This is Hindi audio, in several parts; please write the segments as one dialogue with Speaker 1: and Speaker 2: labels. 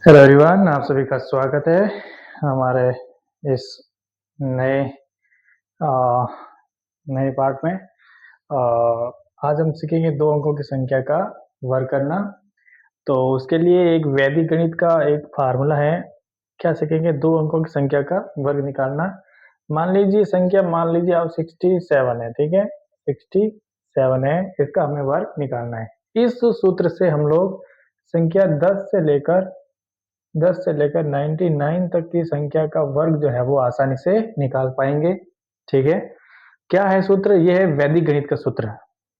Speaker 1: हेलो एवरीवन, आप सभी का स्वागत है हमारे इस नए अ, नए पार्ट में। आज हम सीखेंगे दो अंकों की संख्या का वर्ग करना। तो उसके लिए एक वैदिक गणित का एक फार्मूला है। क्या सीखेंगे? दो अंकों की संख्या का वर्ग निकालना। मान लीजिए आप 67 है, ठीक है, 67 है, इसका हमें वर्ग निकालना है। इस सूत्र से हम लोग संख्या 10 से लेकर 99 तक की संख्या का वर्ग जो है वो आसानी से निकाल पाएंगे। ठीक है, क्या है सूत्र? ये है वैदिक गणित का सूत्र।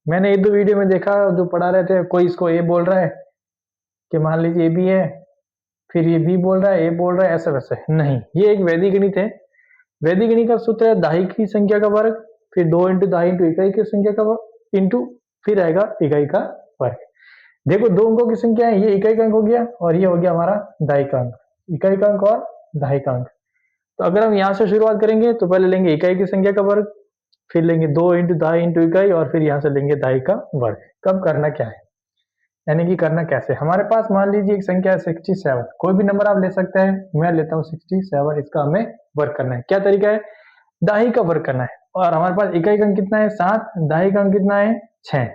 Speaker 1: मैंने एक दो वीडियो में देखा जो पढ़ा रहे थे, कोई इसको ए बोल रहा है कि मान लीजिए ए बी है, फिर ये बी बोल रहा है, ए बोल रहा है, ऐसा वैसे नहीं, ये एक वैदिक गणित है। वैदिक गणित का सूत्र है दाही की संख्या का वर्ग, फिर 2 इंटू दाही इंटू इकाई की संख्या का वर्ग इंटू फिर आएगा इकाई का वर्ग। देखो, दो अंकों की संख्या है, ये इकाई का अंक हो गया और ये हो गया हमारा दाई का अंक। इकाई का अंक और दाई का अंक। तो अगर हम यहां से शुरुआत करेंगे तो पहले लेंगे इकाई की संख्या का वर्ग, फिर लेंगे 2 इंटू दाई इंटू इकाई और फिर यहां से लेंगे दाई का वर्ग। कब करना क्या है, यानी कि करना कैसे? हमारे पास मान लीजिए एक संख्या है 67, कोई भी नंबर आप ले सकते हैं, मैं लेता हूँ 67, इसका हमें वर्ग करना है। क्या तरीका है? दाही का वर्ग करना है। और हमारे पास इकाई का अंक कितना है? 7, दाही का अंक कितना है? 6।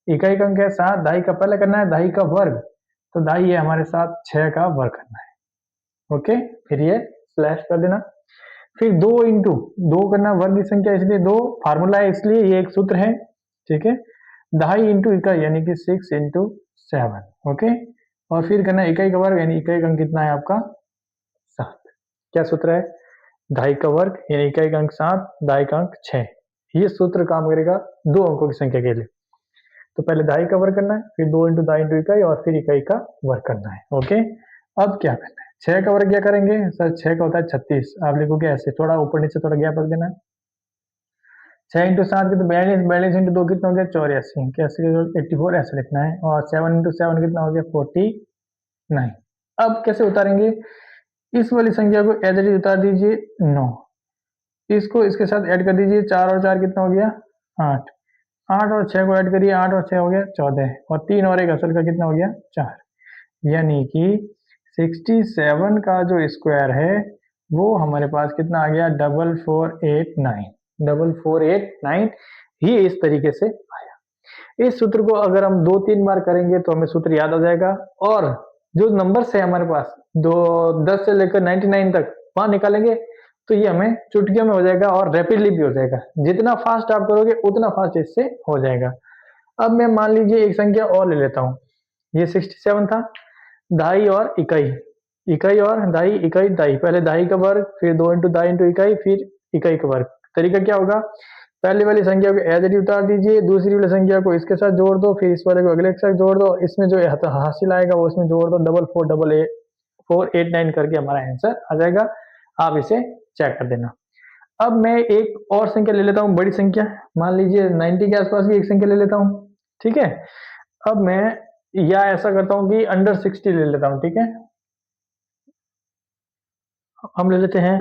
Speaker 1: इकाई का अंक है 7, दाही का पहले करना है दाही का वर्ग, तो दाही है हमारे साथ 6 का वर्ग करना है। ओके, फिर ये स्लैश कर देना। फिर 2 इंटू 2 करना, वर्ग की संख्या इसलिए 2, फार्मूला है इसलिए, ये एक सूत्र है। ठीक है, दाही इंटू इकाई यानी कि 6 इंटू 7। ओके, और फिर करना इकाई का वर्ग, यानी इकाई का अंक कितना है आपका? 7। क्या सूत्र है? दाही का वर्ग यानी इकाई का अंक 7, दाही का अंक 6। ये सूत्र काम करेगा दो अंकों की संख्या के लिए। तो पहले दाई का वर्ग करना है, फिर 2 इंटू दाई इंटू इकाई और फिर इकाई का वर्ग करना है। ओके, अब क्या करना है? 6 का वर्ग क्या करेंगे सर? 6 का होता है 36, आप लिखोगे ऐसे, थोड़ा ऊपर नीचे थोड़ा गैप रख देना है। 6 इंटू 7 कितना? 42, 42 इंटू 2 कितना हो गया? 84, 84 ऐसे लिखना है। और 7 इंटू 7 कितना हो गया? 49। अब कैसे उतारेंगे? इस वाली संख्या को एज इट इज उतार दीजिए 9, इसको इसके साथ ऐड कर दीजिए, 4 और 4 कितना हो गया? 8। 8 और 6 को ऐड करिए, 8 और 6 हो गया 14, और 3 और एक असल का कितना हो गया? 4। यानी कि 67 का जो स्क्वायर है वो हमारे पास कितना आ गया? 4489। 4489 ही इस तरीके से आया। इस सूत्र को अगर हम 2-3 बार करेंगे तो हमें सूत्र याद आ जाएगा। और जो नंबर है हमारे पास, दो 10 से लेकर 99 तक, वहां निकालेंगे तो ये हमें चुटकियों में हो जाएगा और रैपिडली भी हो जाएगा। जितना फास्ट आप करोगे उतना फास्ट इससे हो जाएगा। अब मैं मान लीजिए एक संख्या और ले लेता हूँ। ये 67 था, दाई और इकाई, इकाई और दाई, इकाई दाई, पहले दाई का वर्ग, फिर 2 इंटू दाई इंटू इकाई, फिर इकाई का वर्ग। तरीका क्या होगा? पहले वाली संख्या को एज इट इज उतार दीजिए, दूसरी वाली संख्या को इसके साथ जोड़ दो, फिर इस वाले को अगले के साथ जोड़ दो, इसमें जो हासिल आएगा वो इसमें जोड़ दो, 44889 करके हमारा आंसर आ जाएगा। आप इसे चेक कर देना। अब मैं एक और संख्या ले लेता हूँ, बड़ी संख्या, मान लीजिए 90 के आसपास की एक संख्या ले लेता हूँ। ठीक है, अब मैं या ऐसा करता हूँ कि अंडर 60 ले लेता हूँ। ठीक है, हम ले लेते हैं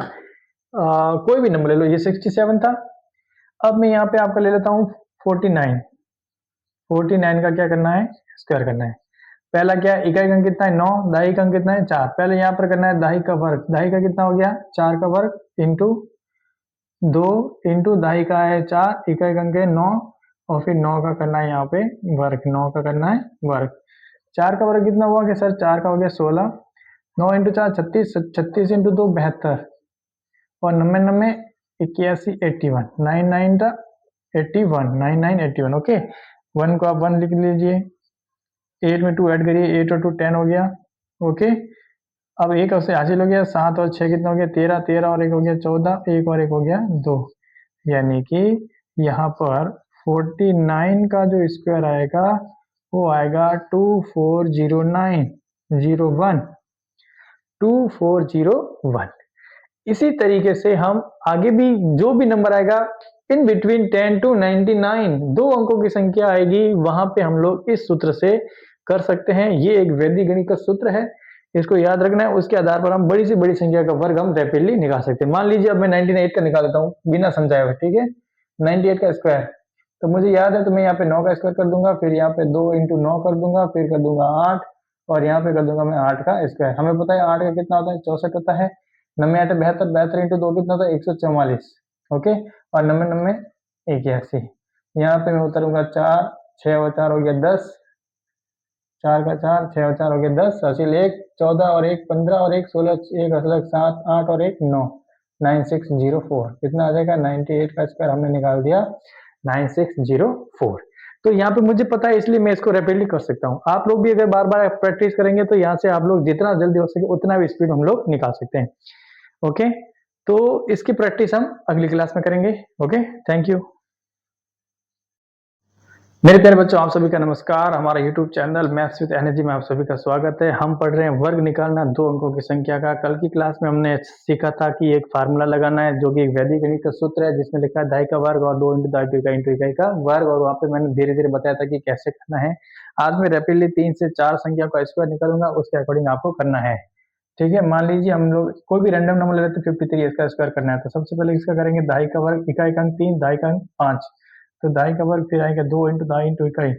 Speaker 1: कोई भी नंबर ले लो, ये 67 था। अब मैं यहाँ पे आपका ले लेता हूँ 49। 49 का क्या करना है? स्क्वायर करना है। पहला क्या है? इकाई का अंक कितना है? 9, दाई का अंक कितना है? 4। पहले यहाँ पर करना है दाई का वर्ग, दाई का कितना हो गया? 4 का वर्ग इंटू 2 इंटू दाई का है 4, इकाई का अंक है 9, और फिर 9 का करना है यहाँ पे वर्ग, 9 का करना है वर्ग। 4 का वर्ग कितना हुआ कि सर? 4 का हो गया 16, 9 इंटू 4 36, 36 इंटू 2 72, और 90 90 81 81, 9 9 था 81, 9 9 81। ओके, 1 को आप 1 लिख लीजिए, 8 में 2 ऐड करिए, 8 और 2 10 हो गया। ओके, अब एक उससे हासिल हो गया, 7 और 6 कितना हो गया? 13, 13 और एक हो गया 14, एक और एक हो गया 2। यानी कि यहाँ पर 49 का जो स्क्वायर आएगा वो आएगा 240901, 2401। इसी तरीके से हम आगे भी जो भी नंबर आएगा इन बिटवीन 10 टू 99, दो अंकों की संख्या आएगी, वहां पे हम लोग इस सूत्र से कर सकते हैं। ये एक वैदिक गणित का सूत्र है, इसको याद रखना है। उसके आधार पर हम बड़ी से बड़ी संख्या का वर्ग हम रैपिडली निकाल सकते हैं। मान लीजिए अब मैं 98 का निकाल देता हूँ बिना समझाए हुए। ठीक है, 98 का स्क्वायर तो मुझे याद है, तो मैं यहाँ पे 9 का स्क्वायर कर दूंगा, फिर यहाँ पे 2 इंटू 9 कर दूंगा, फिर कर दूंगा 8, और यहाँ पे कर दूंगा मैं 8 का स्क्वायर। हमें पता है 8 का कितना होता है, 64 होता है। 9 8 72, 72 इंटू 2 कितना होता है, 144। ओके, और 9 9 81। यहाँ पे मैं उतरूंगा 4, 6 और 4 हो गया 10, 4 का 4, 6 और 4 हो गया 10, हासिल 1, 14 और 1 15 और 1 16, 1 हासिल 7, 8 और 1 9, 9604। कितना आ जाएगा, 98 का स्क्वायर हमने निकाल दिया, 9604। तो यहाँ पे मुझे पता है इसलिए मैं इसको रैपिडली कर सकता हूँ। आप लोग भी अगर बार बार प्रैक्टिस करेंगे तो यहाँ से आप लोग जितना जल्दी हो सके उतना भी स्पीड हम लोग निकाल सकते हैं। ओके, तो इसकी प्रैक्टिस हम अगली क्लास में करेंगे। Okay, thank you. मेरे प्यारे बच्चों, आप सभी का नमस्कार। हमारा YouTube channel maths with energy में आप सभी का स्वागत है। हम पढ़ रहे हैं वर्ग निकालना 2 अंकों की संख्या का। कल की क्लास में हमने सीखा था कि एक फार्मूला लगाना है जो कि एक वैदिक गणित का सूत्र है जिसमें लिखा है दाई का वर्ग और 2 इंटू दाई टू इकाई इंटू इकाई का वर्ग, और वहाँ पे मैंने धीरे धीरे बताया था कि कैसे करना है। आज मैं रैपिडली 3 से 4 संख्या का स्क्वायर निकालूंगा, उसके अकॉर्डिंग आपको करना है। ठीक है, मान लीजिए हम लोग कोई भी रैंडम नंबर ले लेते हैं, 53 इसका स्क्वायर करना है। तो सबसे पहले इसका करेंगे दाई का वर्ग, इकाई का अंक 3, दाई का अंक 5। तो दाई का वर्ग फिर आएगा 2 इंटू दाई इंटू इकाई,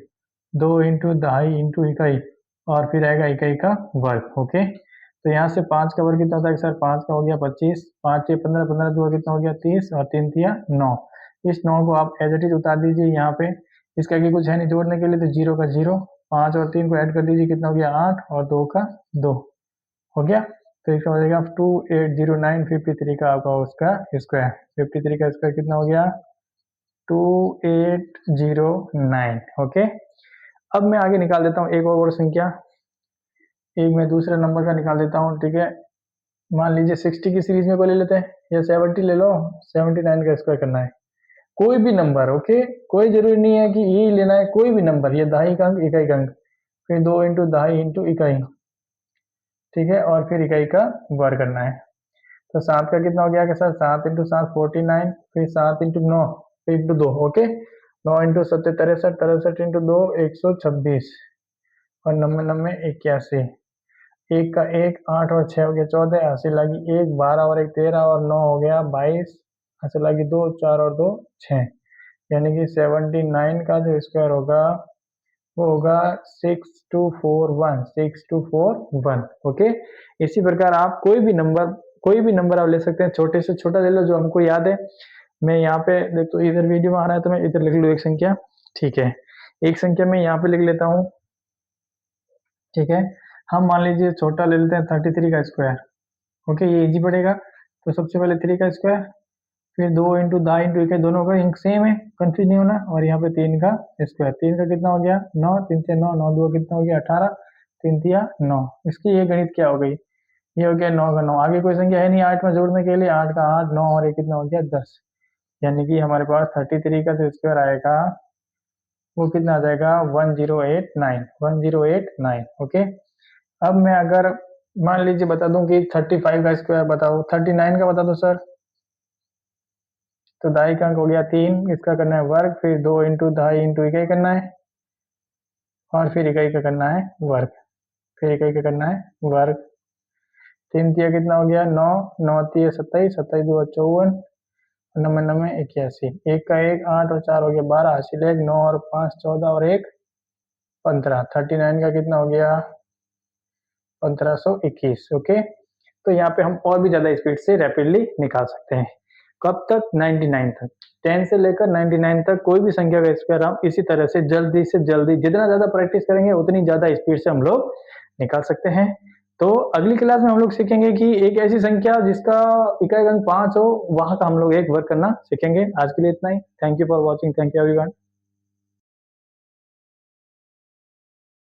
Speaker 1: 2 इंटू दहाई इंटू इकाई, और फिर आएगा इकाई का वर्ग। ओके, तो यहाँ से 5 का वर्ग कितना होता है सर, 5 का हो गया 25, 5 6 15, 15 2 कितना हो गया 30, और 3 तिया 9। इस 9 को आप एज इट इज उतार दीजिए यहाँ पे, इसका आगे कुछ है नहीं जोड़ने के लिए, तो 0 का 0, 5 और 3 को ऐड कर दीजिए, कितना हो गया 8, और 2 का 2 हो गया। तो इसका हो जाएगा 2809, 53 का आपका उसका स्क्वायर। 53 का स्क्वायर कितना हो गया, 2809। ओके, अब मैं आगे निकाल देता हूँ एक और संख्या, एक मैं दूसरे नंबर का निकाल देता हूँ। ठीक है, मान लीजिए 60 की सीरीज में कोई ले लेते हैं, या 70 ले लो, 79 का स्क्वायर करना है। कोई भी नंबर, ओके, कोई जरूरी नहीं है कि यही लेना है, कोई भी नंबर, ये दहाई का अंक इकाई का अंक, फिर 2 इंटू दहाई इंटू इकाई, ठीक है, और फिर इकाई का वर्ग करना है। तो 7 का कितना हो गया सर, 7 इंटू 7 49, फिर 7 इंटू 9 फिर इंटू 2। ओके, 9 इंटू 7 63, 63 इंटू 2 126, और 9 9 81। 1 का 1, 8 और 6 हो गया 14, हासिल लगी 1, 12 और 1 13, और 9 हो गया 22, हासिल लगी 2, 4 और 2 6, यानी कि 79 का जो स्क्वायर होगा वो होगा 6241, 6241। ओके, इसी प्रकार आप कोई भी नंबर आप ले सकते हैं, छोटे से छोटा ले लो जो हमको याद है। मैं यहाँ पे देख, तो इधर वीडियो में आ रहा है तो मैं इधर लिख लूँ एक संख्या। ठीक है, एक संख्या मैं यहाँ पे लिख लेता हूँ। ठीक है, हम मान लीजिए छोटा ले लेते हैं 33 का स्क्वायर। ओके, ये इजी पड़ेगा। तो सबसे पहले 3 का स्क्वायर, फिर 2 इंटू दाई इंटू इकाई, दोनों का इंक सेम है, कंफ्यूज नहीं होना। और यहाँ पे 3 का स्क्वायर, 3 का कितना हो गया 9, 3 से 9, 9 2 कितना हो गया 18, 3 तिया 9। इसकी ये गणित क्या हो गई, ये हो गया 9 का 9। आगे कोई संख्या है नहीं 8 में जोड़ने के लिए, 8 का 8, 9 और ये कितना हो गया 10, यानी कि हमारे पास 33 का जो स्क्वायर आएगा वो कितना आ जाएगा 1089, 1089। ओके, अब मैं अगर मान लीजिए बता दूं कि 35 का स्क्वायर बताओ, 39 का बता दो सर। तो दाई का अंक हो गया 3, इसका करना है वर्ग, फिर 2 इंटू दाई इंटू इकाई करना है, और फिर इकाई का करना है वर्ग, फिर इकाई का करना है वर्ग। 3 तिया कितना हो गया 9, 9 तिया 27, 27 2 54, 9 9 81। 1 का 1, 8 और 4 हो गया 12, हासिल 1, 9 और 5 14 और 1 15। 39 का कितना हो गया 1521। ओके, तो यहाँ पे हम और भी ज्यादा स्पीड से रैपिडली निकाल सकते हैं। कब तक, 99 तक। 10 से लेकर 99 तक कोई भी संख्या का स्क्वायर हम इसी तरह से जल्दी जितना ज्यादा प्रैक्टिस करेंगे उतनी ज्यादा स्पीड से हम लोग निकाल सकते हैं। तो अगली क्लास में हम लोग सीखेंगे कि एक ऐसी संख्या जिसका इकाई अंक 5 हो, वहां का हम लोग एक वर्क करना सीखेंगे। आज के लिए इतना ही। Thank you for watching, thank you everyone.